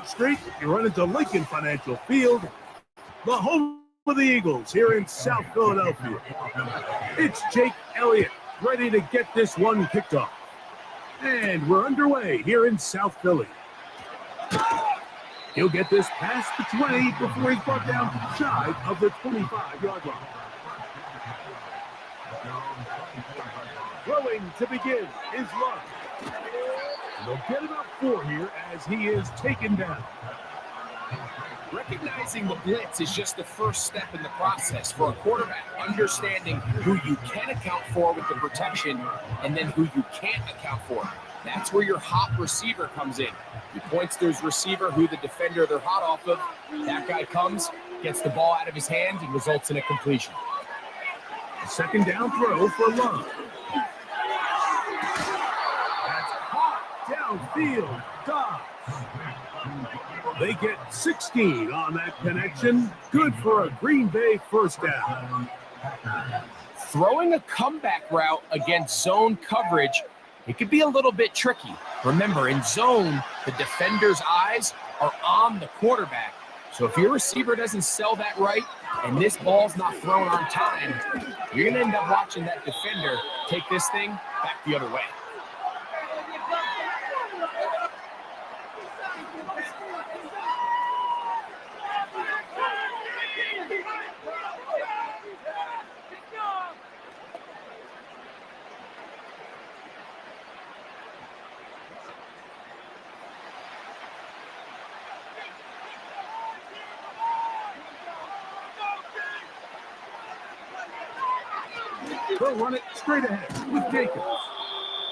Broad Street, you run into Lincoln Financial Field, the home of the Eagles here in South Philadelphia. It's Jake Elliott ready to get this one kicked off. And we're underway here in South Philly. He'll get this past the 20 before he's brought down shy of the 25-yard line. Throwing to begin is Love. They'll get about 4 here as he is taken down. Recognizing the blitz is just the first step in the process for a quarterback, understanding who you can account for with the protection and then who you can't account for. That's where your hot receiver comes in. He points to his receiver, who the defender they're hot off of. That guy comes, gets the ball out of his hand, and results in a completion. A second down throw for Love. That's hot downfield. Dobbs. They get 16 on that connection. Good for a Green Bay first down. Throwing a comeback route against zone coverage, it could be a little bit tricky. Remember, in zone, the defender's eyes are on the quarterback. So if your receiver doesn't sell that right and this ball's not thrown on time, you're going to end up watching that defender take this thing back the other way. They'll run it straight ahead with Jacobs.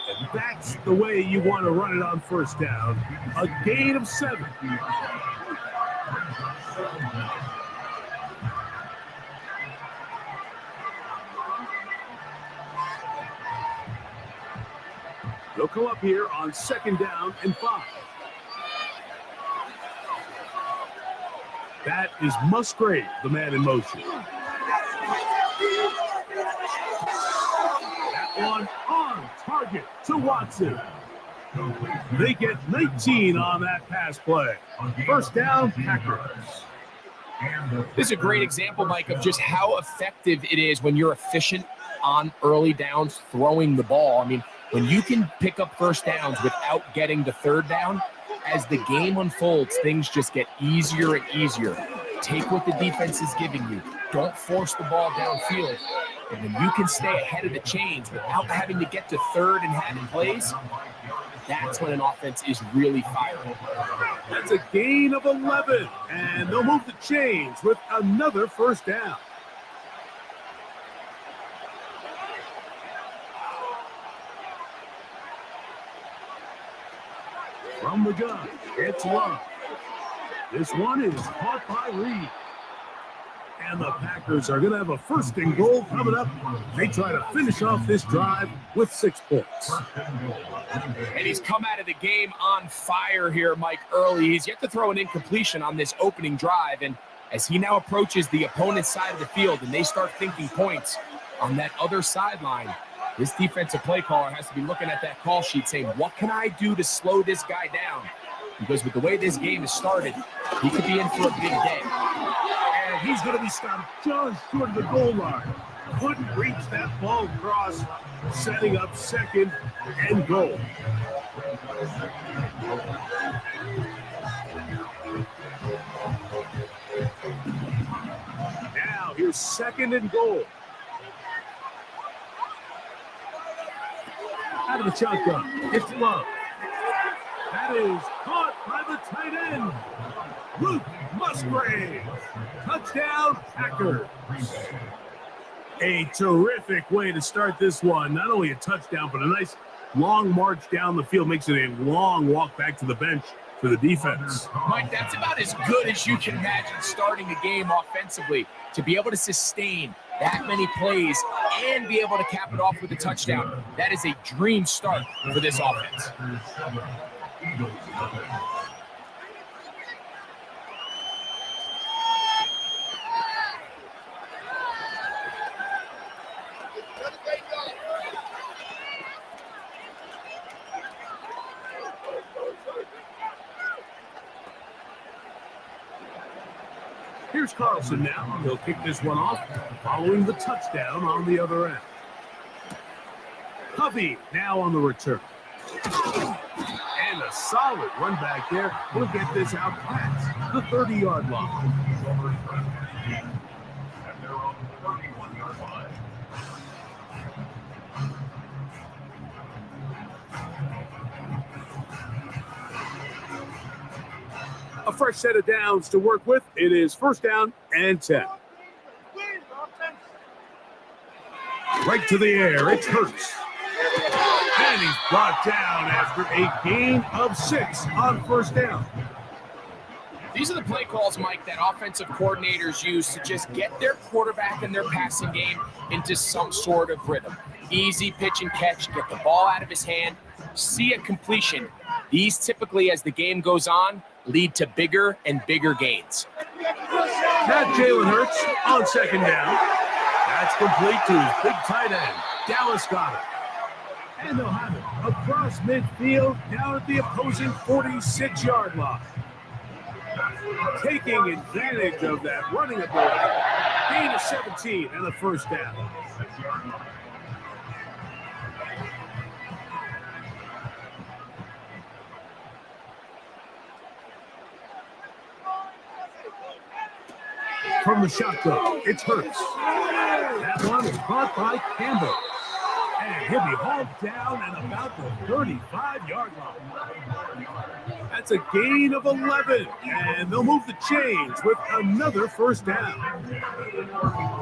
And that's the way you want to run it on first down. A gain of 7. They'll come up here on second down and 5. That is Musgrave, the man in motion. One on target to Watson. They get 19 on that pass play. First down, Packers. This is a great example, Mike, of just how effective it is when you're efficient on early downs throwing the ball. I mean, when you can pick up first downs without getting the third down, as the game unfolds, things just get easier and easier. Take what the defense is giving you. Don't force the ball downfield. And when you can stay ahead of the chains without having to get to third and having plays, that's when an offense is really firing. That's a gain of 11, and they'll move the chains with another first down. From the gun, it's Love. This one is caught by Reed. And the Packers are going to have a first and goal coming up. They try to finish off this drive with 6 points. And he's come out of the game on fire here, Mike, early. He's yet to throw an incompletion on this opening drive. And as he now approaches the opponent's side of the field and they start thinking points on that other sideline, this defensive play caller has to be looking at that call sheet saying, what can I do to slow this guy down? Because with the way this game has started, he could be in for a big day. And he's going to be stopped just short of the goal line. Couldn't reach that ball across, setting up second and goal. Now here's second and goal. Out of the shotgun, it's Love. That is caught by the tight end, Luke Musgrave. Touchdown, Packers. A terrific way to start this one. Not only a touchdown, but a nice long march down the field. Makes it a long walk back to the bench for the defense. Mike, that's about as good as you can imagine starting a game offensively. To be able to sustain that many plays and be able to cap it off with a touchdown. That is a dream start for this offense. Here's Carlson now. He'll kick this one off, following the touchdown on the other end. Covey now on the return. And a solid run back there. He'll get this out past the 30-yard line. A fresh set of downs to work with. It is first down and 10. Right to the air. It's Hurts. And he's brought down after a gain of 6 on first down. These are the play calls, Mike, that offensive coordinators use to just get their quarterback and their passing game into some sort of rhythm. Easy pitch and catch, get the ball out of his hand, see a completion. These typically, as the game goes on, lead to bigger and bigger gains. Not Jalen Hurts on second down. That's complete to his big tight end, Dallas Goedert. And they'll have it across midfield down at the opposing 46-yard line. Taking advantage of that running ability. Gain of 17 and the first down. From the shotgun, it's Hurts. That one is caught by Campbell. And he'll be hauled down at about the 35-yard line. That's a gain of 11, and they'll move the chains with another first down.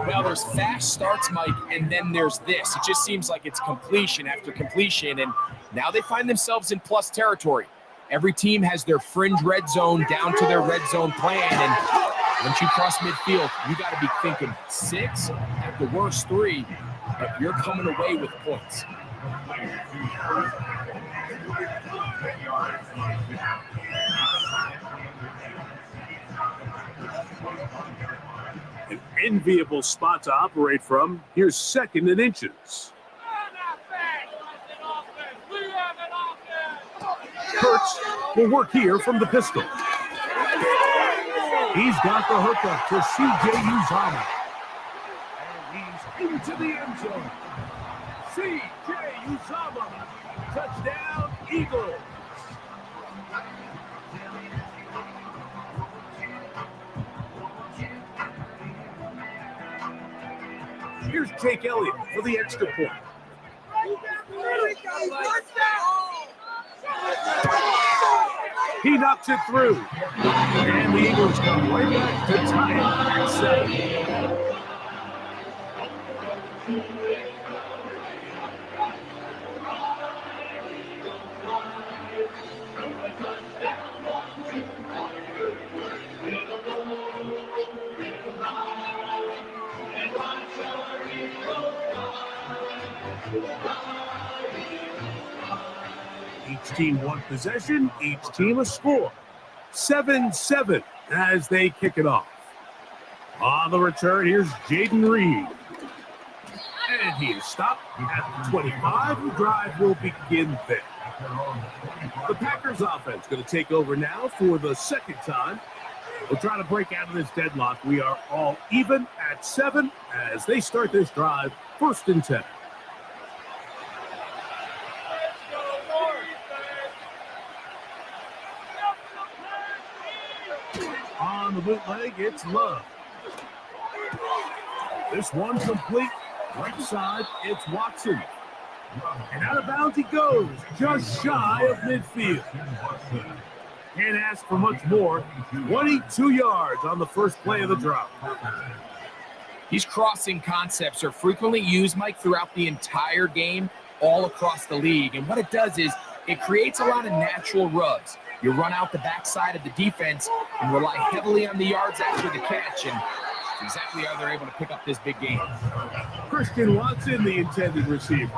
Well, there's fast starts, Mike, and then there's this. It just seems like it's completion after completion, and now they find themselves in plus territory. Every team has their fringe red zone down to their red zone plan, and once you cross midfield, you got to be thinking 6, at the worst 3, but you're coming away with points. An enviable spot to operate from. Here's second and inches. Hurts will work here from the pistol. He's got the hookup to C.J. Uzomah. And he's into the end zone. C.J. Uzomah. Touchdown, Eagles. Here's Jake Elliott for the extra point. He knocks it through. And the Eagles come right back to tie it at 7. Each team one possession, each team a score. 7-7 as they kick it off. On the return, here's Jaden Reed. And he is stopped at the 25. The drive will begin there. The Packers offense going to take over now for the second time. We'll try to break out of this deadlock. We are all even at 7 as they start this drive, 1st and 10. On the bootleg, it's Love. This one complete. Right side, it's Watson. And out of bounds he goes, just shy of midfield. Can't ask for much more. 22 yards on the first play of the drop. These crossing concepts are frequently used, Mike, throughout the entire game, all across the league. And what it does is it creates a lot of natural rubs. You run out the backside of the defense and rely heavily on the yards after the catch, and that's exactly how they're able to pick up this big game. Christian Watson, the intended receiver.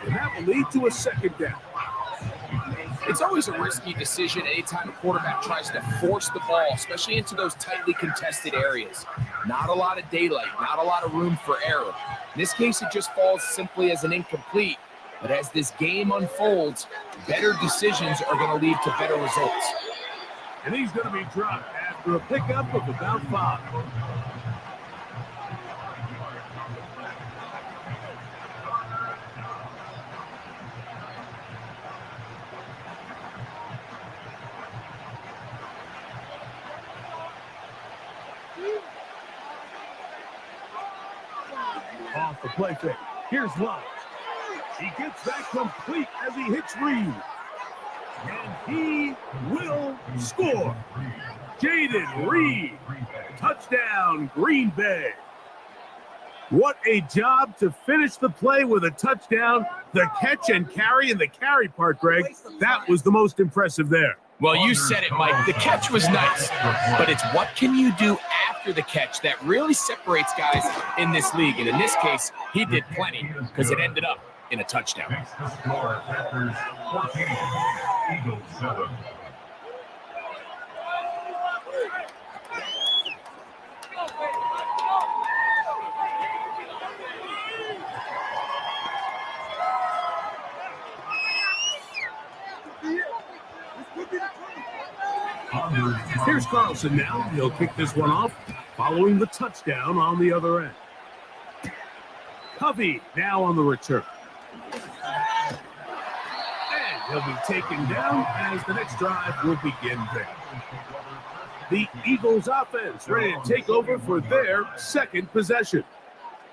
And that will lead to a second down. It's always a risky decision anytime a quarterback tries to force the ball, especially into those tightly contested areas. Not a lot of daylight, not a lot of room for error. In this case, it just falls simply as an incomplete. But as this game unfolds, better decisions are going to lead to better results. And he's going to be dropped after for a pickup of about 5. Off the play fake. Here's Love. He gets that complete as he hits Reed. And he will score. Jaden Reed. Touchdown, Green Bay. What a job to finish the play with a touchdown. The catch and carry, and the carry part, Greg, that was the most impressive there. Well, you said it, Mike. The catch was nice, but it's what can you do after the catch that really separates guys in this league. And in this case, he did plenty because it ended up in a touchdown. Makes the score, Packers 14, Eagles 7. Here's Carlson now. He'll kick this one off following the touchdown on the other end. Covey now on the return. And he'll be taken down as the next drive will begin there. The Eagles offense ready to take over for their second possession.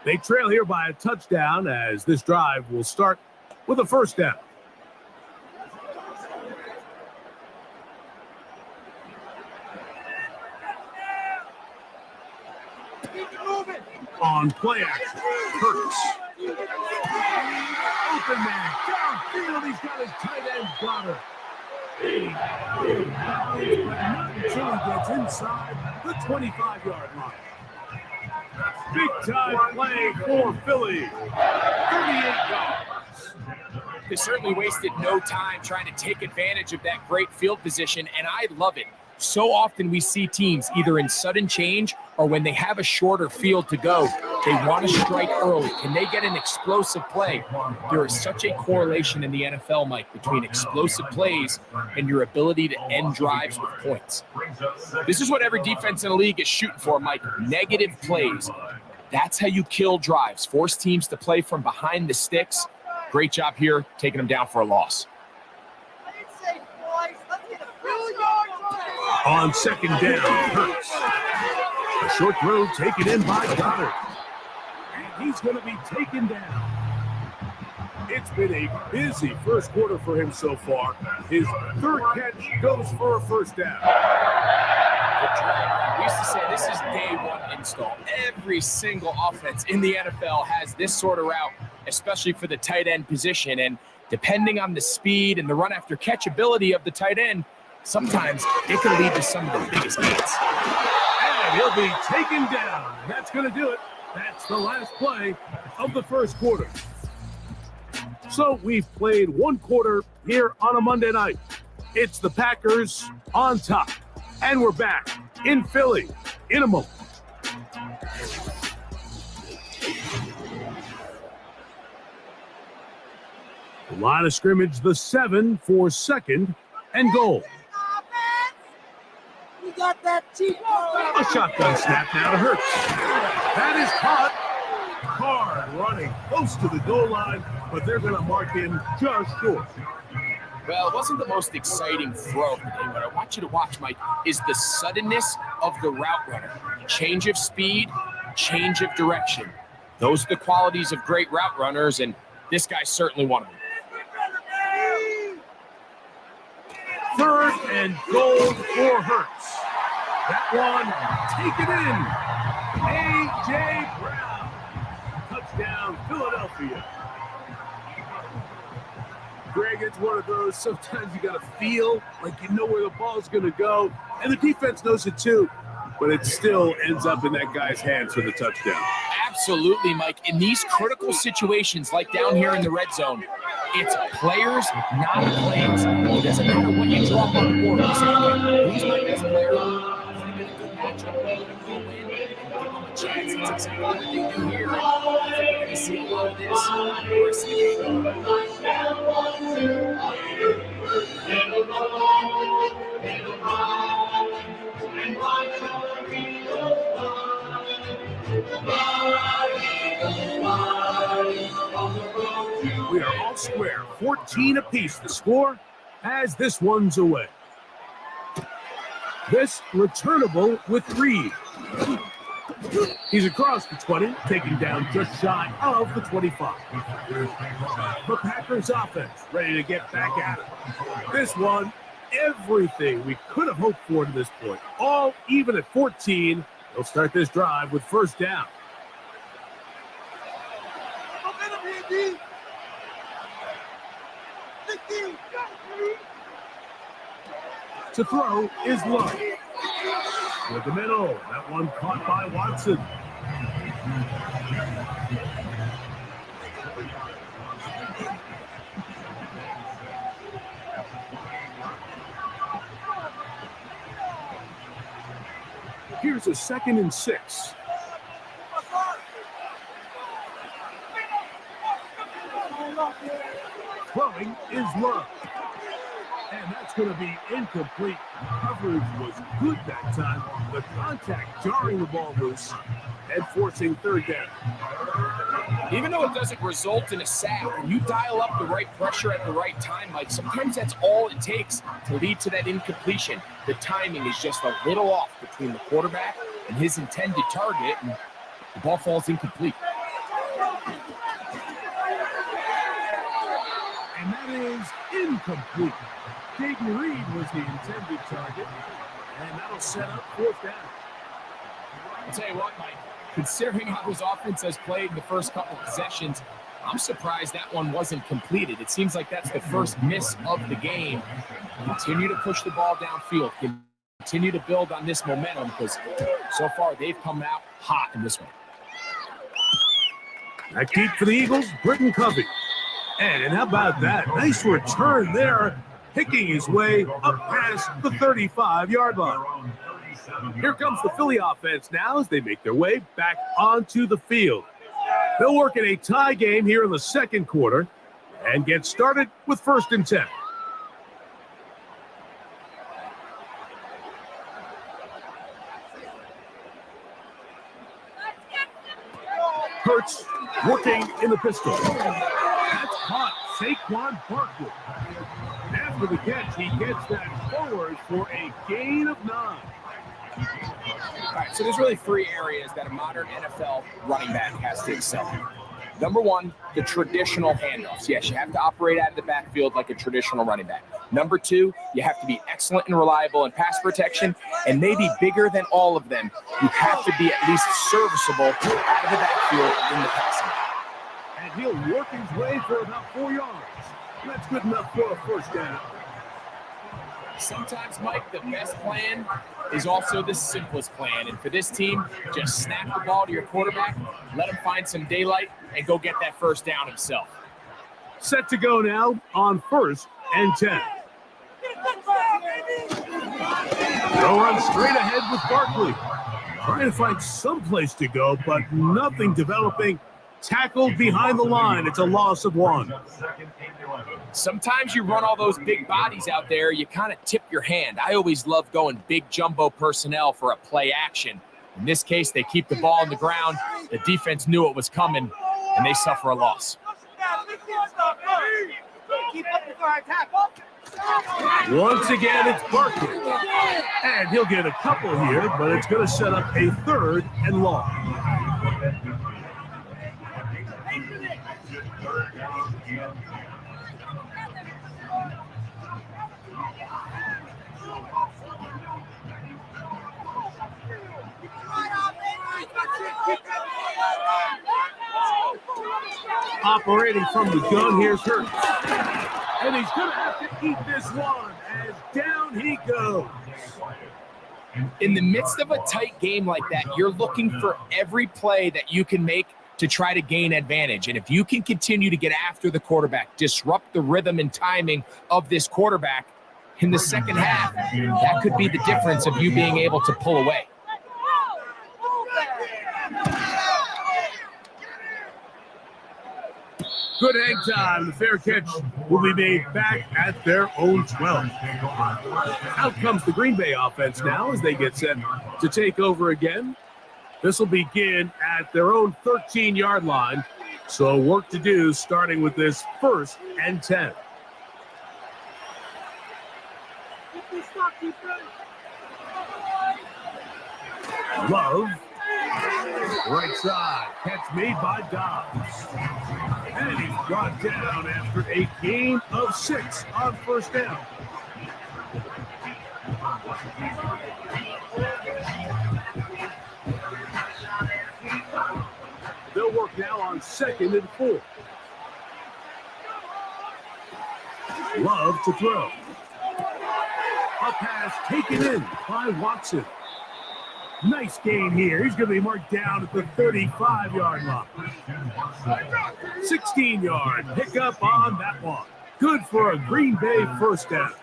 They trail here by a touchdown as this drive will start with a first down. On play action, Curtis. Open man, downfield, he's got his tight end Goddard. But not until he gets inside the 25-yard line. Big time play for Philly. 38 yards. They certainly wasted no time trying to take advantage of that great field position, and I love it. So often we see teams either in sudden change or when they have a shorter field to go, they want to strike early. Can they get an explosive play? There is such a correlation in the NFL, Mike, between explosive plays and your ability to end drives with points. This is what every defense in the league is shooting for, Mike. Negative plays. That's how you kill drives. Force teams to play from behind the sticks. Great job here, taking them down for a loss. On second down, Hurts. A short throw taken in by Goddard. And he's going to be taken down. It's been a busy first quarter for him so far. His third catch goes for a first down. We used to say this is day one install. Every single offense in the NFL has this sort of route, especially for the tight end position. And depending on the speed and the run after catch ability of the tight end, sometimes it can lead to some of the biggest hits. And he'll be taken down. That's going to do it. That's the last play of the first quarter. So we've played one quarter here on a Monday night. It's the Packers on top. And we're back in Philly in a moment. The line of scrimmage, the 7 for second and goal. We got that cheap. A shotgun snap now to Hurts. That is caught. Hard running close to the goal line, but they're going to mark him just short. Well, it wasn't the most exciting throw today. What I want you to watch, Mike, is the suddenness of the route runner. Change of speed, change of direction. Those are the qualities of great route runners, and this guy's certainly one of them. Third and goal for Hurts. That one taken in. A.J. Brown. Touchdown, Philadelphia. Greg, it's one of those, sometimes you got to feel like you know where the ball's going to go, and the defense knows it too, but it still ends up in that guy's hands for the touchdown. Absolutely, Mike. In these critical situations, like down here in the red zone, it's players, not plays. It doesn't matter what you draw up on the board. You say, okay, who's my best player? Is it a good matchup? Go in and give them a chance. It's exactly what they do here. I think we're going to see a lot of this the rest of the game. We are all square, 14 apiece the score as this one's away. This returnable with Reed. He's across the 20, taking down just shy of the 25. The Packers offense ready to get back at it. This one, everything we could have hoped for to this point. All even at 14. They'll start this drive with first down. To throw is Love. With the middle, that one caught by Watson. Here's a 2nd and 6. Throwing is Love. And that's going to be incomplete. Coverage was good that time. The contact jarring the ball loose and forcing third down. Even though it doesn't result in a sack, when you dial up the right pressure at the right time, Mike, sometimes that's all it takes to lead to that incompletion. The timing is just a little off between the quarterback and his intended target, and the ball falls incomplete. And that is incomplete. Jaden Reed was the intended target, and that'll set up fourth down. I'll tell you what, Mike, considering how this offense has played in the first couple of possessions, I'm surprised that one wasn't completed. It seems like that's the first miss of the game. Continue to push the ball downfield. Continue to build on this momentum because so far they've come out hot in this one. Back deep for the Eagles, Britton Covey. And how about that? Nice return there, picking his way up past the 35-yard line. Here comes the Philly offense now as they make their way back onto the field. They'll work in a tie game here in the second quarter and get started with 1st and 10. Hurts working in the pistol. That's caught. Saquon Barkley. After the catch, he gets that forward for a gain of 9. All right, so there's really 3 areas that a modern NFL running back has to excel in. Number 1, the traditional handoffs. Yes, you have to operate out of the backfield like a traditional running back. Number 2, you have to be excellent and reliable in pass protection, and maybe bigger than all of them, you have to be at least serviceable out of the backfield in the passing game. And he'll work his way for about 4 yards. That's good enough for a first down. Sometimes, Mike, the best plan is also the simplest plan. And for this team, just snap the ball to your quarterback, let him find some daylight, and go get that first down himself. Set to go now on 1st and 10. They'll run straight ahead with Barkley. Trying to find some place to go, but nothing developing. Tackled behind the line. It's a loss of 1. Sometimes you run all those big bodies out there, you kind of tip your hand. I always love going big jumbo personnel for a play action. In this case, they keep the ball on the ground. The defense knew it was coming, and they suffer a loss. Once again, it's Barkley. And he'll get a couple here, but it's going to set up a 3rd and long. Operating from the gun, here's Hurts. And he's going to have to eat this one as down he goes. In the midst of a tight game like that, you're looking for every play that you can make to try to gain advantage. And if you can continue to get after the quarterback, disrupt the rhythm and timing of this quarterback in the second half, that could be the difference of you being able to pull away. Good hang time. The fair catch will be made back at their own 12. Out comes the Green Bay offense now as they get set to take over again. This will begin at their own 13-yard line So work to do starting with this 1st and 10. Love. Right side. Catch made by Dobbs. And he's brought down after a gain of 6 on 1st down. They'll work now on 2nd and 4. Love to throw. A pass taken in by Watson. Nice gain here. He's going to be marked down at the 35-yard line. 16-yard pickup on that one. Good for a Green Bay 1st down.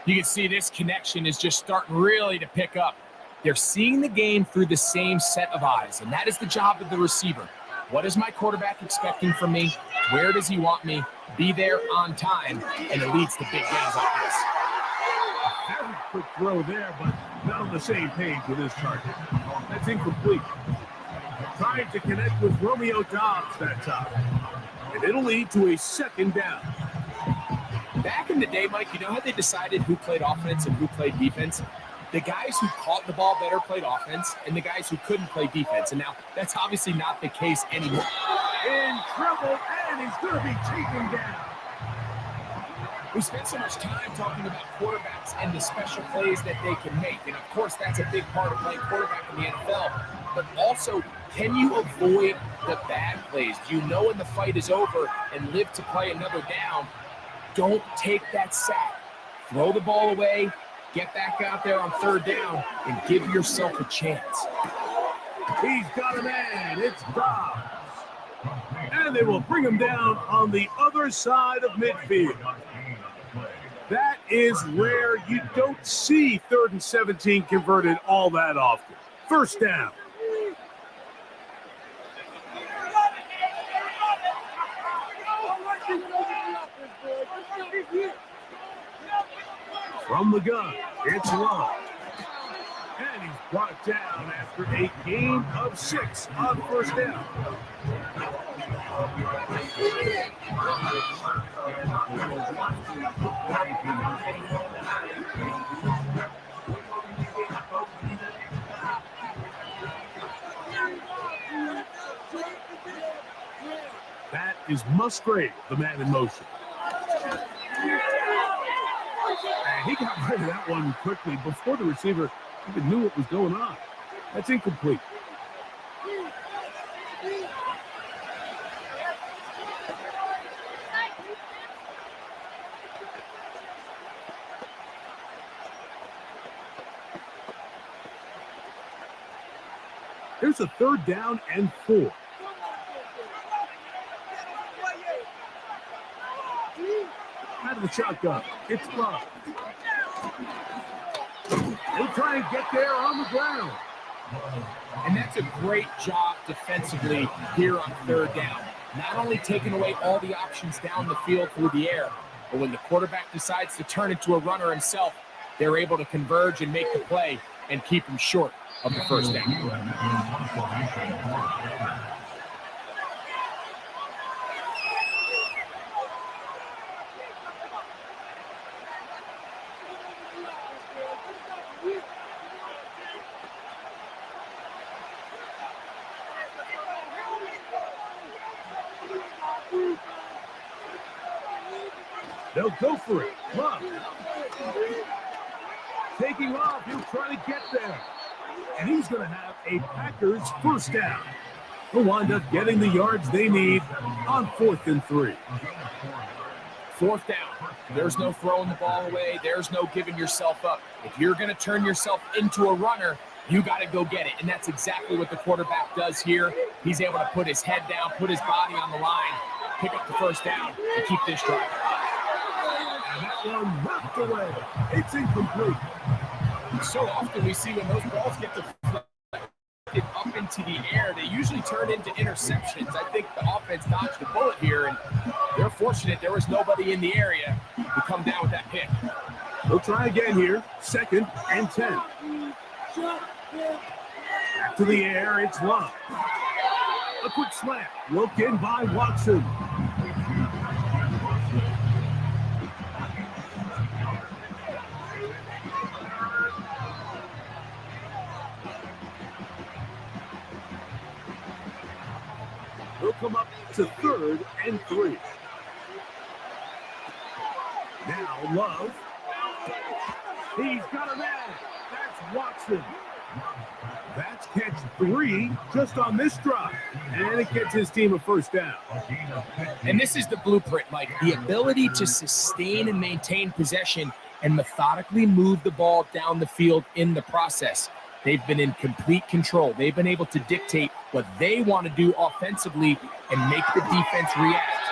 You can see this connection is just starting really to pick up. They're seeing the game through the same set of eyes, and that is the job of the receiver. What is my quarterback expecting from me? Where does he want me? Be there on time, and it leads to big gains like this. A very quick throw there, but not on the same page with his target. That's incomplete. Trying to connect with Romeo Dobbs that time. And it'll lead to a 2nd down. Back in the day, Mike, you know how they decided who played offense and who played defense? The guys who caught the ball better played offense, and the guys who couldn't play defense. And now that's obviously not the case anymore. In trouble, and he's going to be taken down. We spent so much time talking about quarterbacks and the special plays that they can make. And, of course, that's a big part of playing quarterback in the NFL. But also, can you avoid the bad plays? Do you know when the fight is over and live to play another down? Don't take that sack. Throw the ball away, get back out there on 3rd down, and give yourself a chance. He's got a man. It's Dobbs. And they will bring him down on the other side of midfield. That is where you don't see 3rd and 17 converted all that often. 1st down. From the gun, it's Love. And he's brought down after a gain of 6 on 1st down. That is Musgrave, the man in motion. And he got rid of that one quickly before the receiver even knew what was going on. That's incomplete. Here's a 3rd down and 4. Out of the shotgun, it's Love. He'll try and get there on the ground. And that's a great job defensively here on 3rd down. Not only taking away all the options down the field through the air, but when the quarterback decides to turn into a runner himself, they're able to converge and make the play and keep him short of the 1st down. They'll go for it. Love. Taking off, he'll try to get there. And he's going to have a Packers 1st down. He'll wind up getting the yards they need on 4th and 3. 4th down. There's no throwing the ball away. There's no giving yourself up. If you're going to turn yourself into a runner, you got to go get it. And that's exactly what the quarterback does here. He's able to put his head down, put his body on the line, pick up the 1st down, and keep this drive alive. And that one knocked away. It's incomplete. So often we see when those balls get deflected up into the air, they usually turn into interceptions. I think the offense dodged the bullet here, and they're fortunate there was nobody in the area to come down with that pick. They'll try again here. 2nd and 10. To the air, it's Love. A quick slant. Look in by Watson. He'll come up to 3rd and 3. Now Love. He's got a man. That's Watson. That's catch 3 just on this drive. And it gets his team a first down. And this is the blueprint, Mike. The ability to sustain and maintain possession and methodically move the ball down the field in the process. They've been in complete control. They've been able to dictate what they want to do offensively and make the defense react.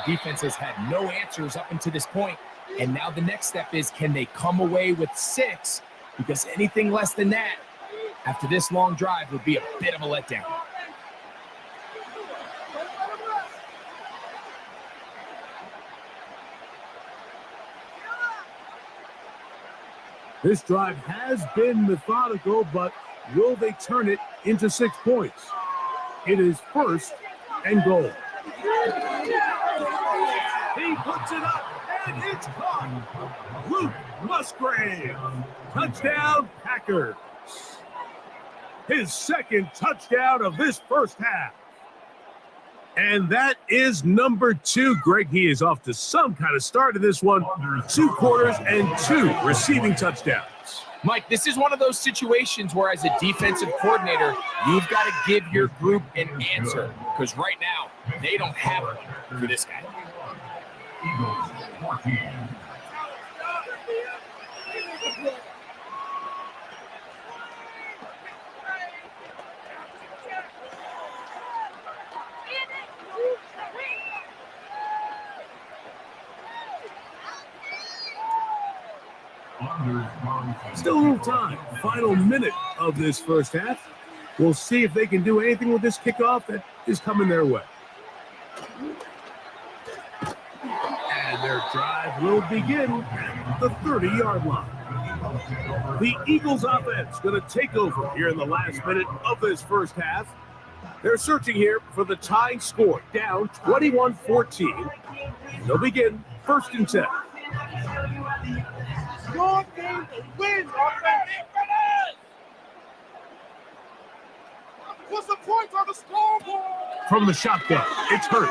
The defense has had no answers up until this point. And now the next step is, can they come away with 6? Because anything less than that, after this long drive, would be a bit of a letdown. This drive has been methodical, but will they turn it into 6 points? It is 1st and goal. He puts it up, and it's caught. Luke Musgrave. Touchdown, Packers. His 2nd touchdown of this first half. And that is number 2. Greg, he is off to some kind of start in this one. 2 quarters and 2 receiving touchdowns. Mike, this is one of those situations where as a defensive coordinator, you've got to give your group an answer. Because right now, they don't have one for this guy. Eagles 14. Still a little time. Final minute of this first half. We'll see if they can do anything with this kickoff that is coming their way. And their drive will begin at the 30-yard line. The Eagles offense going to take over here in the last minute of this first half. They're searching here for the tying score, down 21-14. They'll begin 1st and 10. Your game to win, offense. What's the point on the scoreboard? From the shotgun, it's Hurts.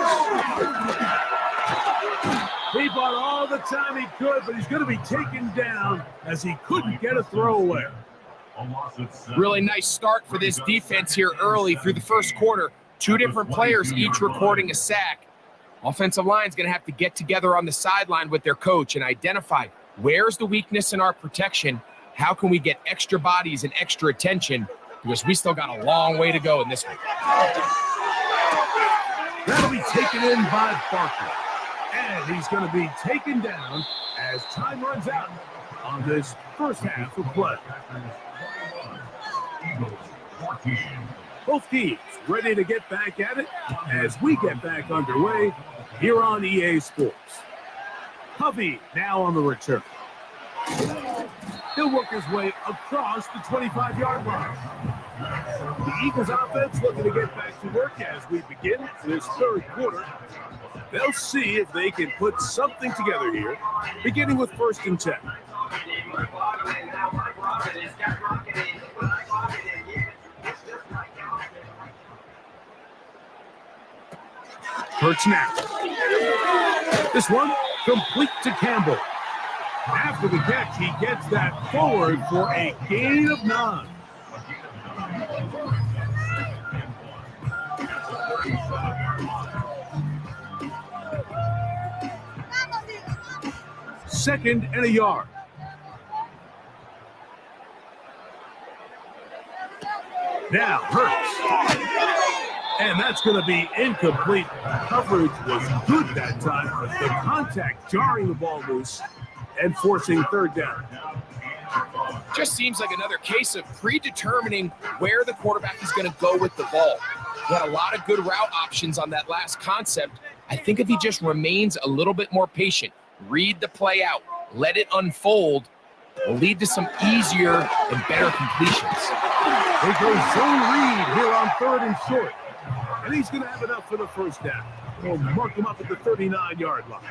He bought all the time he could, but he's going to be taken down as he couldn't get a throwaway. Really nice start for this defense here early through the first quarter. 2 different players each recording a sack. Offensive line's going to have to get together on the sideline with their coach and identify where's the weakness in our protection. How can we get extra bodies and extra attention? Because we still got a long way to go in this one. That'll be taken in by Barker. And he's going to be taken down as time runs out on this first half of play. Both teams ready to get back at it as we get back underway here on EA Sports. Hovey now on the return. He'll work his way across the 25-yard line. The Eagles offense looking to get back to work as we begin this third quarter. They'll see if they can put something together here, beginning with 1st and 10. Hurts now. This one complete to Campbell. After the catch, he gets that forward for a gain of 9. Second and a yard. Now Hurts. And that's going to be incomplete. Coverage was good that time. The contact jarring the ball loose and forcing 3rd down. Just seems like another case of predetermining where the quarterback is going to go with the ball. He had a lot of good route options on that last concept. I think if he just remains a little bit more patient, read the play out, let it unfold, will lead to some easier and better completions. They go zone read here on 3rd and short. And he's going to have enough for the first down. We'll mark him up at the 39-yard line.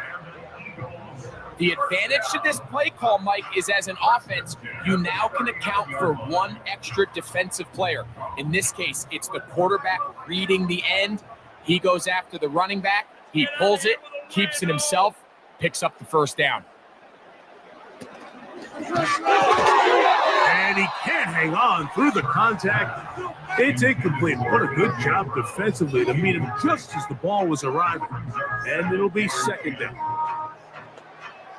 The advantage to this play call, Mike, is as an offense, you now can account for one extra defensive player. In this case, it's the quarterback reading the end. He goes after the running back. He pulls it, keeps it himself, picks up the first down. And he can't hang on through the contact. It's incomplete. What a good job defensively to meet him just as the ball was arriving. And it'll be second down.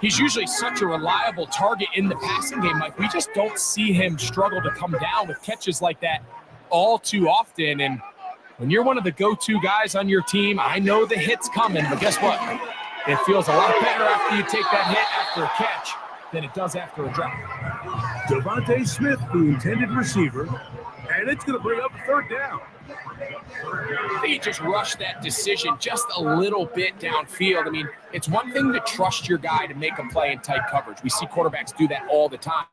He's usually such a reliable target in the passing game, Mike. We just don't see him struggle to come down with catches like that all too often. And when you're one of the go-to guys on your team, I know the hit's coming, but guess what? It feels a lot better after you take that hit after a catch than it does after a drop. Devontae Smith, the intended receiver, and it's going to bring up a third down. I think he just rushed that decision just a little bit downfield. I mean, it's one thing to trust your guy to make a play in tight coverage. We see quarterbacks do that all the time.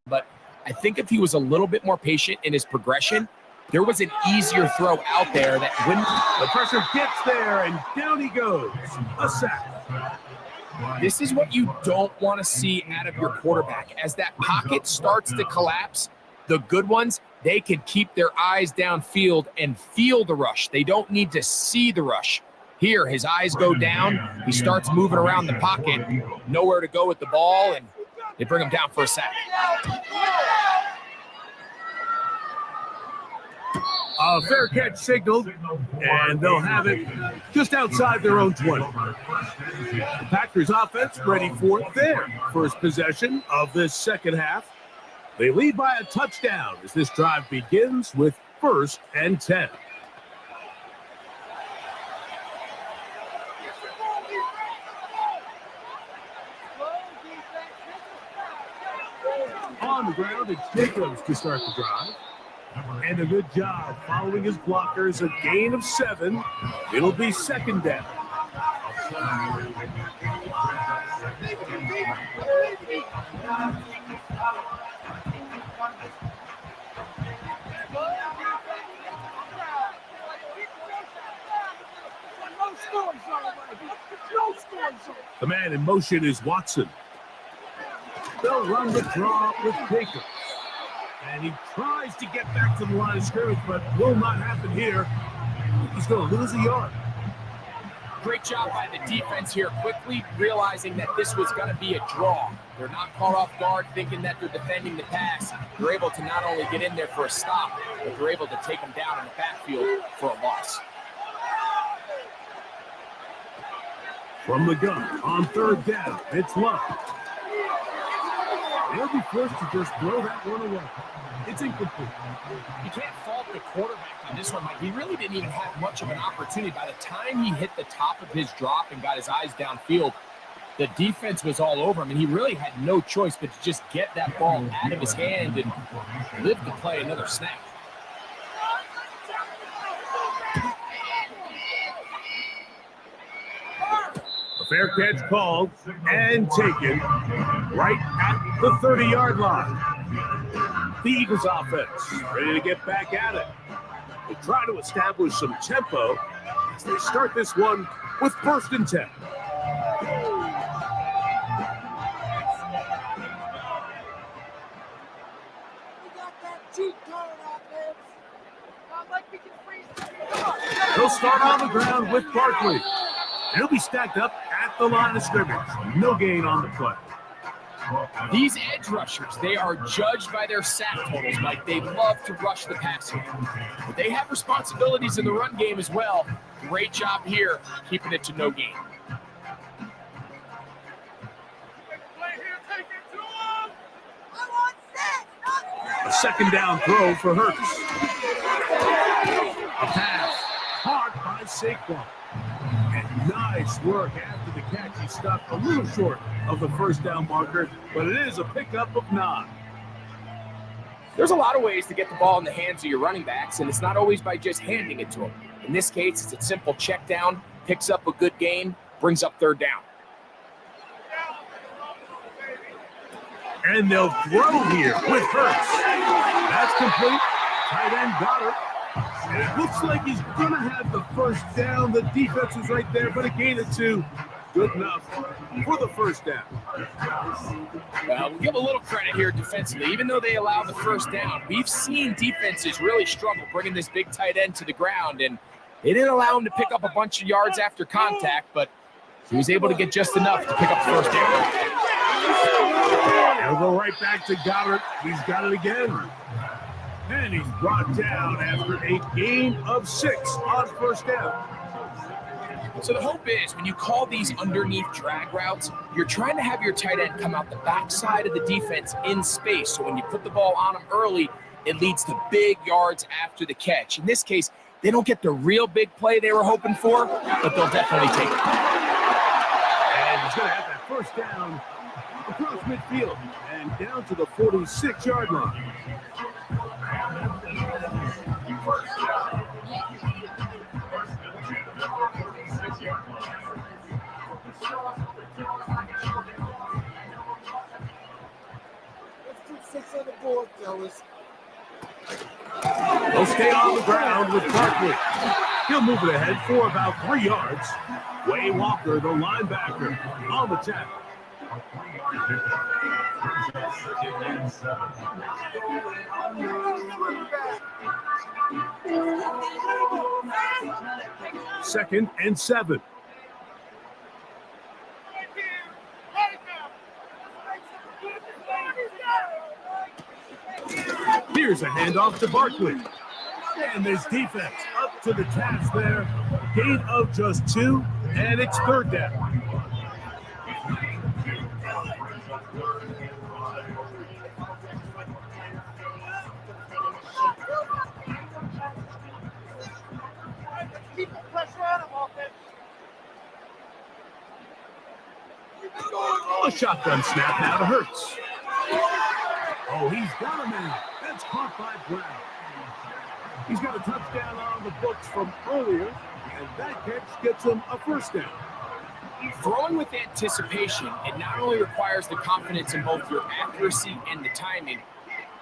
But I think if he was a little bit more patient in his progression, there was an easier throw out there that wouldn't. The pressure gets there, and down he goes. A sack. This is what you don't want to see out of your quarterback. As that pocket starts to collapse, the good ones, they can keep their eyes downfield and feel the rush. They don't need to see the rush. Here, his eyes go down. He starts moving around the pocket, nowhere to go with the ball, and they bring him down for a sack. A fair catch signaled, and they'll have it just outside their own 20. The Packers offense ready for their first possession of this second half. They lead by a touchdown as this drive begins with 1st and 10. On the ground, it's Jacobs to start the drive. And a good job following his blockers, a gain of 7. It'll be second down. The man in motion is Watson. They'll run the draw with Jacobs. And he tries to get back to the line of scrimmage, but will not happen here. He's going to lose a yard. Great job by the defense here, quickly realizing that this was going to be a draw. They're not caught off guard thinking that they're defending the pass. They're able to not only get in there for a stop, but they're able to take them down in the backfield for a loss. From the gun on 3rd down, it's Love. They'll be forced to just throw that one away. It's incomplete. You can't fault the quarterback on this one, Mike. He really didn't even have much of an opportunity. By the time he hit the top of his drop and got his eyes downfield, the defense was all over him, and he really had no choice but to just get that ball out of his hand and live to play another snap. A fair catch called and taken right at the 30-yard line. The Eagles offense ready to get back at it. They try to establish some tempo as they start this one with 1st and 10. They'll start on the ground with Barkley. He'll be stacked up at the line of scrimmage. No gain on the play. These edge rushers, they are judged by their sack totals, Mike. They love to rush the passer. But they have responsibilities in the run game as well. Great job here, keeping it to no gain. A 2nd down throw for Hurts. A pass caught by Saquon. And nice work after the catch. He stopped a little short of the 1st down marker, but it is a pickup of 9. There's a lot of ways to get the ball in the hands of your running backs, and it's not always by just handing it to them. In this case, it's a simple check down, picks up a good gain, brings up 3rd down. And they'll throw here with Hurts. That's complete. Tight end got her. And it looks like he's going to have the first down. The defense was right there, but a gain of 2. Good enough for the first down. We'll give a little credit here defensively. Even though they allowed the first down, we've seen defenses really struggle bringing this big tight end to the ground, and they didn't allow him to pick up a bunch of yards after contact, but he was able to get just enough to pick up the first down. He'll go right back to Goddard. He's got it again. And he's brought down after a gain of 6 on first down. So the hope is when you call these underneath drag routes, you're trying to have your tight end come out the backside of the defense in space. So when you put the ball on him early, it leads to big yards after the catch. In this case, they don't get the real big play they were hoping for, but they'll definitely take it. And he's going to have that first down across midfield and down to the 46-yard line. Let's do 6 on the board, fellas. He'll stay on the ground with Barkley. He'll move it ahead for about 3 yards. Wayne Walker, the linebacker, on the tackle. Second and 7. Here's a handoff to Barkley. And this defense up to the task there. Gain of just 2, and it's third down. Keep the pressure on him, offense. A shotgun snap now to Hurts. Oh, he's got a man. That's caught by Brown. He's got a touchdown on the books from earlier, and that catch gets him a first down. Throwing with anticipation, it not only requires the confidence in both your accuracy and the timing,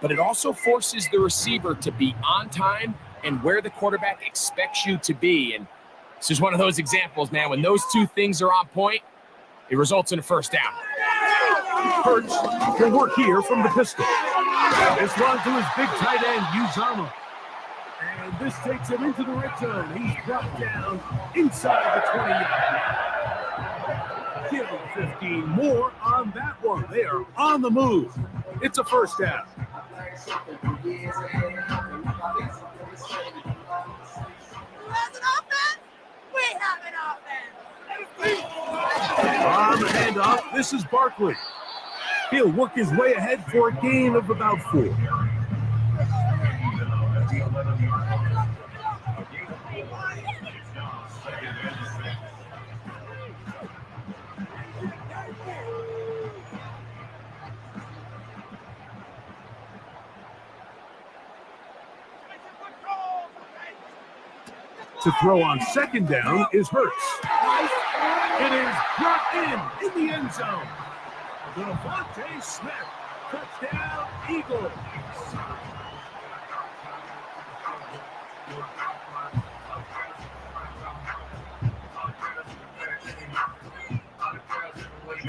but it also forces the receiver to be on time and where the quarterback expects you to be. And this is one of those examples, man. When those two things are on point, it results in a first down. Hurts can work here from the pistol. This run to his big tight end, Uzama. And this takes him into the red zone. He's brought down inside the 20-yard line. Give him 15 more on that one. They are on the move. It's a first down. On the handoff, this is Barkley. He'll work his way ahead for a gain of about 4. To throw on second down is Hurts. It is brought in the end zone. Devontae Smith, touchdown Eagles.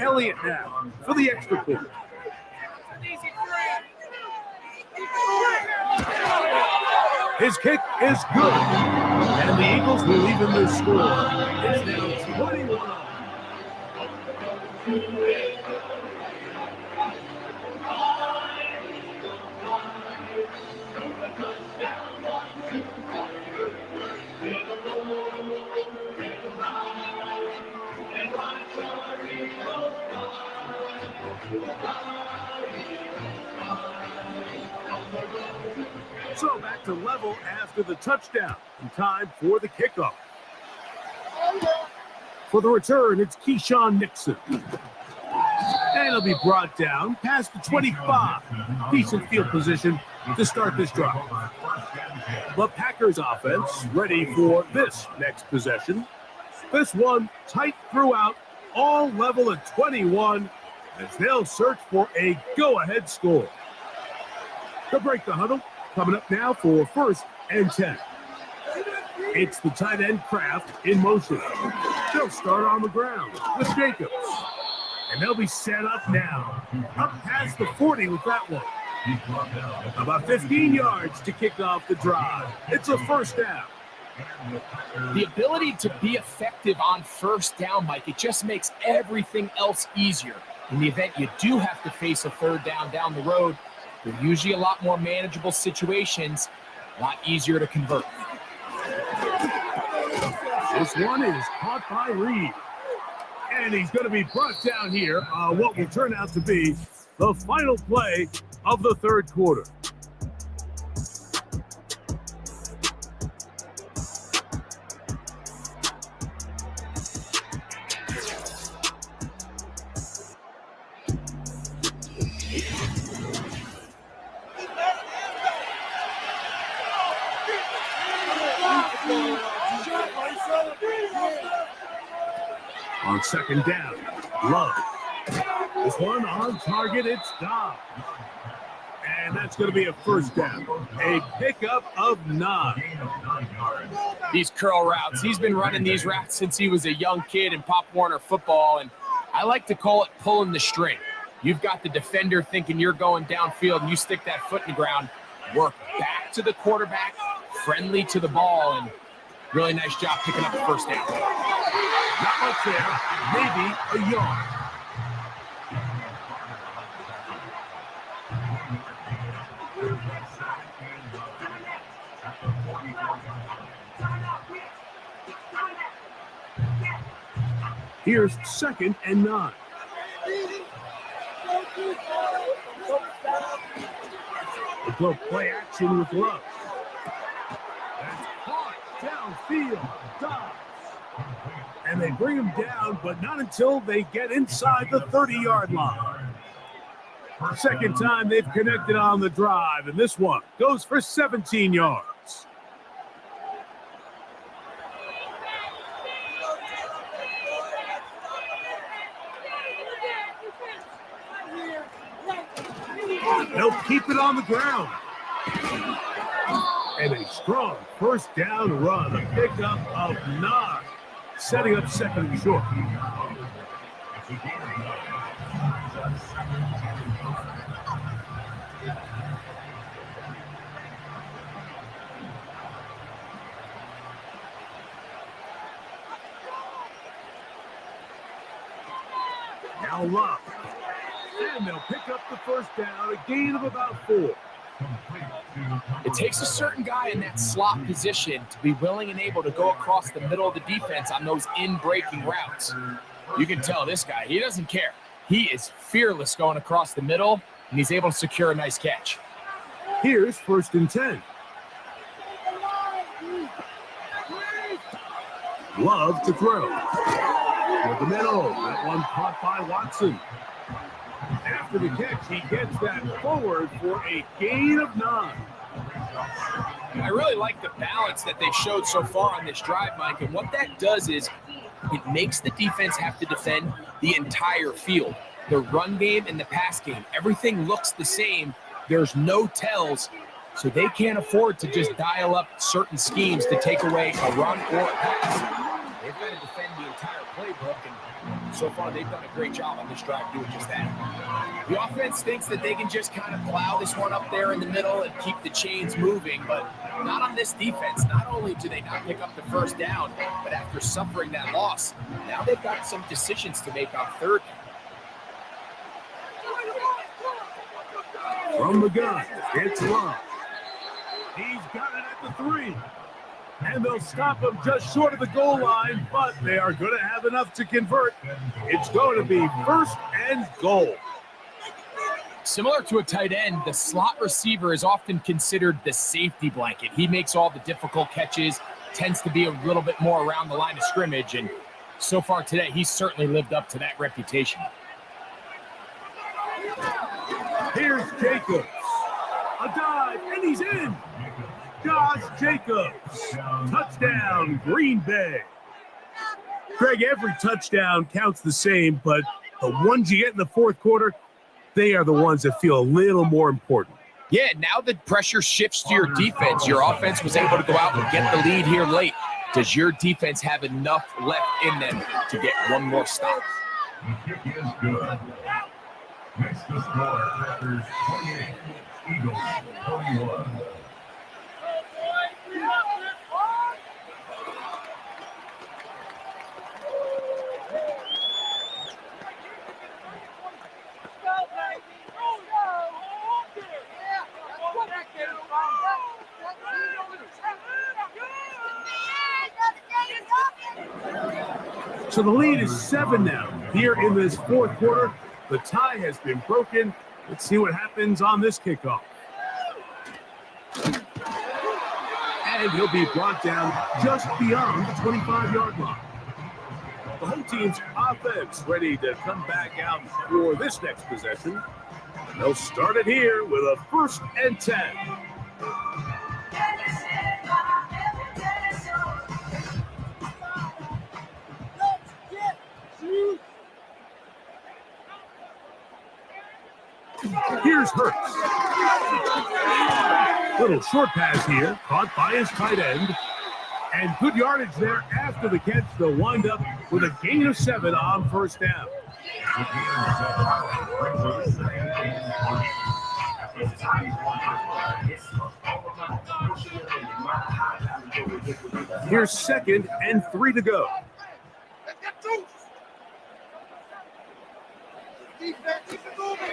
Elliott now for the extra point. His kick is good, and the Eagles will even their score. It's now 21. So back to level after the touchdown. In time for the kickoff. For the return, it's Keyshawn Nixon. And he'll be brought down past the 25. Decent field position to start this drive. The Packers offense ready for this next possession. This one tight throughout, all level at 21 as they'll search for a go-ahead score. To break the huddle, coming up now for first and 10. It's the tight end Kraft in motion. They'll start on the ground with Jacobs. And they'll be set up now. Up past the 40 with that one. About 15 yards to kick off the drive. It's a first down. The ability to be effective on first down, Mike, it just makes everything else easier. In the event you do have to face a third down the road, they're usually a lot more manageable situations, a lot easier to convert. This one is caught by Reed. And he's going to be brought down here on what will turn out to be the final play of the third quarter. On second down, Love. This one on target, it's Dobbs. And that's going to be a first down. A pickup of 9. These curl routes, he's been running these routes since he was a young kid in Pop Warner football, and I like to call it pulling the string. You've got the defender thinking you're going downfield, and you stick that foot in the ground, work back to the quarterback, friendly to the ball, and really nice job picking up the first down. Not much there, maybe a yard. Here's second and 9. We'll go play action with Love. That's caught downfield. Dobbs. And they bring him down, but not until they get inside the 30-yard line. Second time they've connected on the drive, and this one goes for 17 yards. They'll keep it on the ground. And a strong first down run, a pickup of 9. Setting up second and short. Now Love. And they'll pick up the first down, a gain of about 4. It takes a certain guy in that slot position to be willing and able to go across the middle of the defense on those in-breaking routes. You can tell this guy, he doesn't care. He is fearless going across the middle, and he's able to secure a nice catch. Here's first and 10. Love to throw. With the middle, that one caught by Watson. After the catch, he gets that forward for a gain of 9. I really like the balance that they've showed so far on this drive, Mike, and what that does is it makes the defense have to defend the entire field. The run game and the pass game, everything looks the same. There's no tells, so they can't afford to just dial up certain schemes to take away a run or a pass. They've got to defend the entire playbook, and so far they've done a great job on this drive doing just that. The offense thinks that they can just kind of plow this one up there in the middle and keep the chains moving, but not on this defense. Not only do they not pick up the first down, but after suffering that loss, now they've got some decisions to make on third. From the gun, it's Love. He's got it at the 3. And they'll stop him just short of the goal line, but they are going to have enough to convert. It's going to be first and goal. Similar to a tight end, the slot receiver is often considered the safety blanket. He makes all the difficult catches, tends to be a little bit more around the line of scrimmage, and so far today, he's certainly lived up to that reputation. Here's Jacobs. A dive, and he's in. Josh Jacobs. Touchdown, Green Bay. Greg, every touchdown counts the same, but the ones you get in the fourth quarter, they are the ones that feel a little more important. Yeah, now the pressure shifts to your defense. Your offense was able to go out and get the lead here late. Does your defense have enough left in them to get one more stop? The kick is good. Makes the score Packers 28, Eagles 21. So the lead is 7 now. Here in this fourth quarter, the tie has been broken. Let's see what happens on this kickoff. And he'll be brought down just beyond the 25-yard line. The home team's offense ready to come back out for this next possession. They'll start it here with a 1st and 10. Here's Hurts. Little short pass here, caught by his tight end. And good yardage there after the catch. They'll wind up with a gain of 7 on 1st down. Here's 2nd and 3 to go.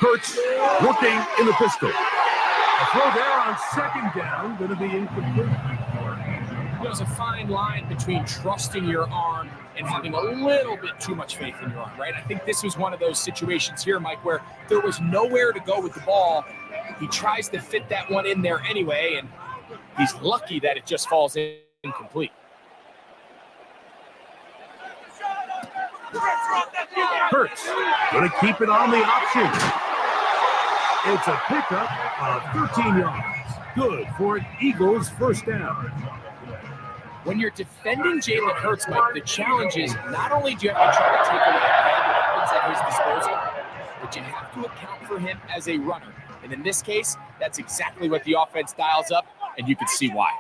Hurts looking in the pistol. A throw there on 2nd down, going to be incomplete. There's a fine line between trusting your arm and having a little bit too much faith in your arm, right? I think this was one of those situations here, Mike, where there was nowhere to go with the ball. He tries to fit that one in there anyway, and he's lucky that it just falls incomplete. Hurts going to keep it on the option. It's a pickup of 13 yards. Good for an Eagles 1st down. When you're defending Jalen Hurts, Mike, the challenge is not only do you have to try to take away the weapons at his disposal, but you have to account for him as a runner. And in this case, that's exactly what the offense dials up, and you can see why.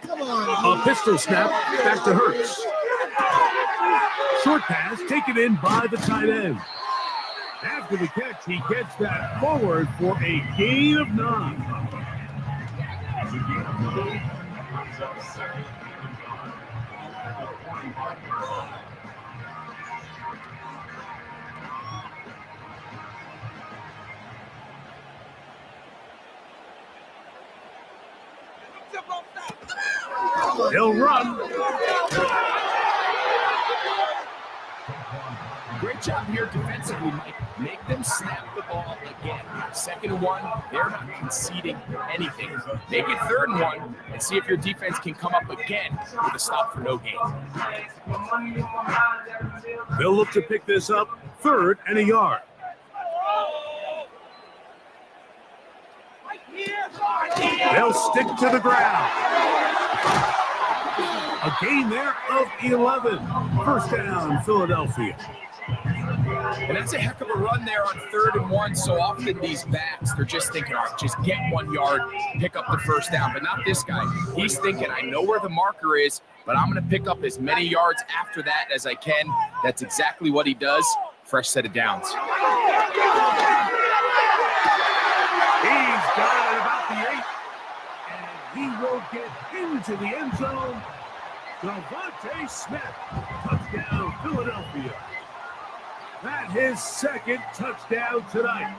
A pistol snap back to Hurts. Short pass taken in by the tight end. After the catch, he gets that forward for a gain of 9. He'll run. Great job here defensively, Mike. Make them snap the ball again. 2nd and 1, they're not conceding anything. Make it 3rd and 1 and see if your defense can come up again with a stop for no gain. They'll look to pick this up 3rd and a yard. They'll stick to the ground. A gain there of 11. 1st down, Philadelphia. And that's a heck of a run there on 3rd and 1. So often these backs, they're just thinking, all right, just get 1 yard, pick up the 1st down. But not this guy. He's thinking, I know where the marker is, but I'm going to pick up as many yards after that as I can. That's exactly what he does. Fresh set of downs. He's got it about the 8. And he will get into the end zone. Devontae Smith, touchdown, Philadelphia. That his 2nd touchdown tonight.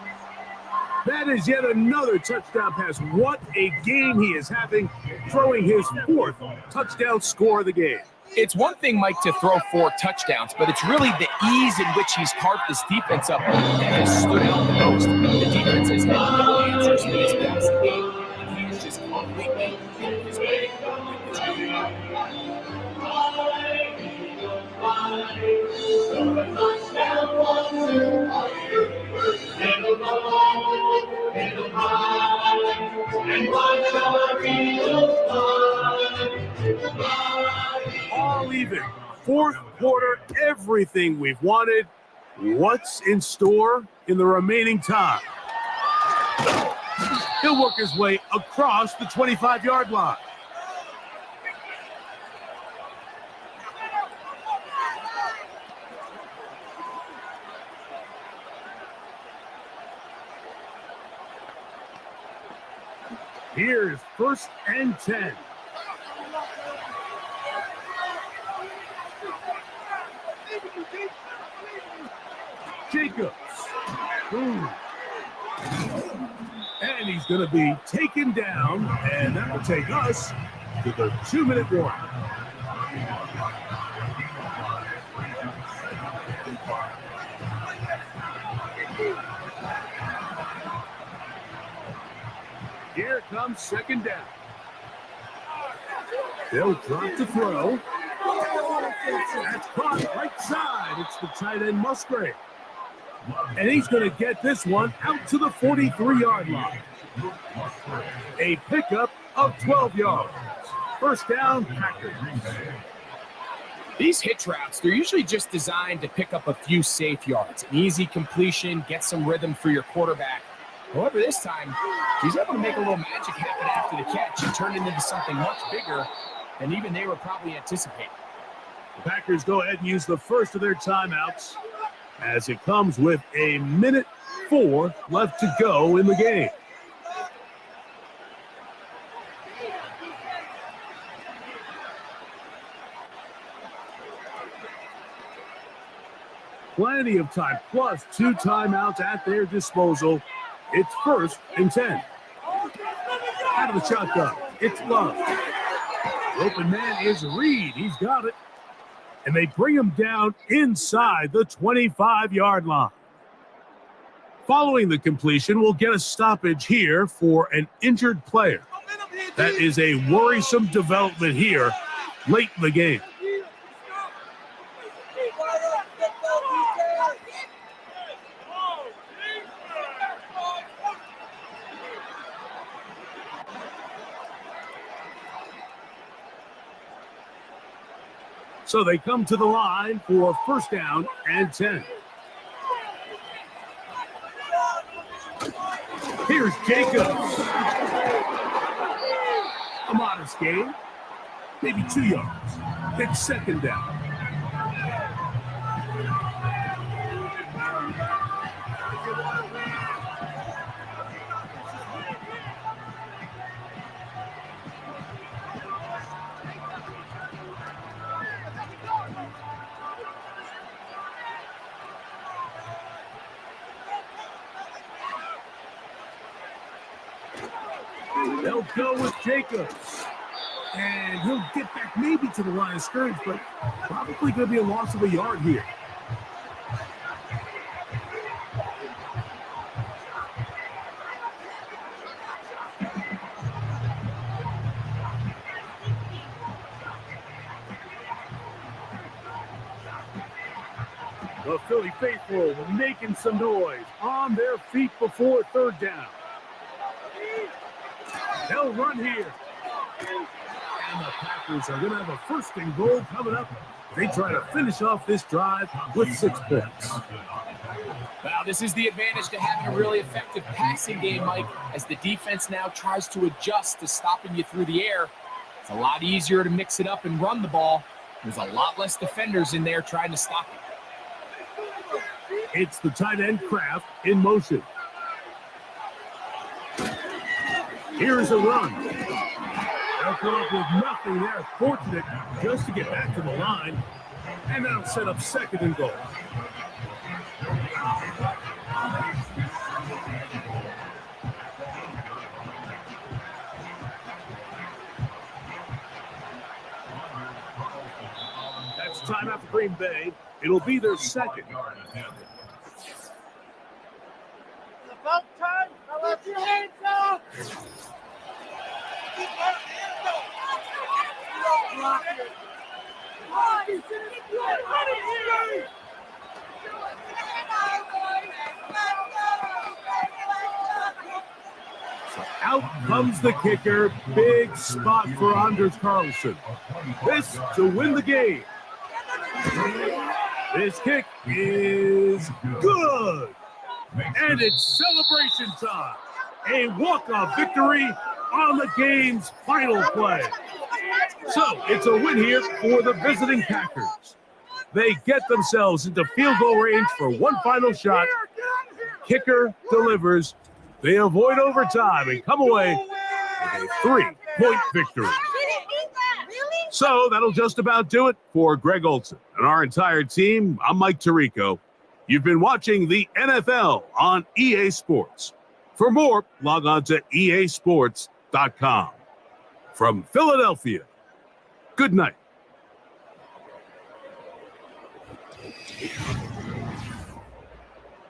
That is yet another touchdown pass. What a game he is having, throwing his 4th touchdown score of the game. It's one thing, Mike, to throw 4 touchdowns, but it's really the ease in which he's carved this defense up that has stood out the most. The defense has had no answers for this past game, and he is just completely in his way. All even. 4th quarter, everything we've wanted. What's in store in the remaining time? He'll work his way across the 25-yard line. Here's 1st and 10. Jacobs. Ooh. And he's going to be taken down, and that will take us to the 2-minute warning. Here comes 2nd down. They'll drop to throw. That's caught right side. It's the tight end Musgrave. And he's going to get this one out to the 43-yard line. A pickup of 12 yards. 1st down, Packers. These hitch routes, they're usually just designed to pick up a few safe yards. An easy completion, get some rhythm for your quarterback. However, this time, he's able to make a little magic happen after the catch and turn it into something much bigger than even they were probably anticipating. The Packers go ahead and use the first of their timeouts as it comes with 1:04 left to go in the game. Plenty of time, plus 2 timeouts at their disposal. It's 1st and 10. Out of the shotgun, it's Love. The open man is Reed. He's got it. And they bring him down inside the 25-yard line. Following the completion, we'll get a stoppage here for an injured player. That is a worrisome development here late in the game. So they come to the line for 1st down and 10. Here's Jacobs. A modest gain, maybe 2 yards. It's 2nd down. They'll go with Jacobs. And he'll get back maybe to the line of scrimmage, but probably going to be a loss of a yard here. The Philly faithful making some noise on their feet before 3rd down. They'll run here. And the Packers are going to have a 1st and goal coming up. They try to finish off this drive with 6 points. Well, this is the advantage to having a really effective passing game, Mike, as the defense now tries to adjust to stopping you through the air. It's a lot easier to mix it up and run the ball. There's a lot less defenders in there trying to stop you. It's the tight end Kraft in motion. Here's a run. They'll come up with nothing there. Fortunate just to get back to the line. And that'll set up 2nd and goal. That's time out for Green Bay. It'll be their 2nd. About time. Now let your hands up. So out comes the kicker. Big spot for Anders Carlson. This to win the game. This kick is good. And it's celebration time. A walk-off victory on the game's final play. So it's a win here for the visiting Packers. They get themselves into field goal range for one final shot. Kicker delivers. They avoid overtime and come away with a 3-point victory. So that'll just about do it for Greg Olson and our entire team. I'm Mike Tirico. You've been watching the NFL on EA Sports. For more, log on to easports.com. From Philadelphia, good night.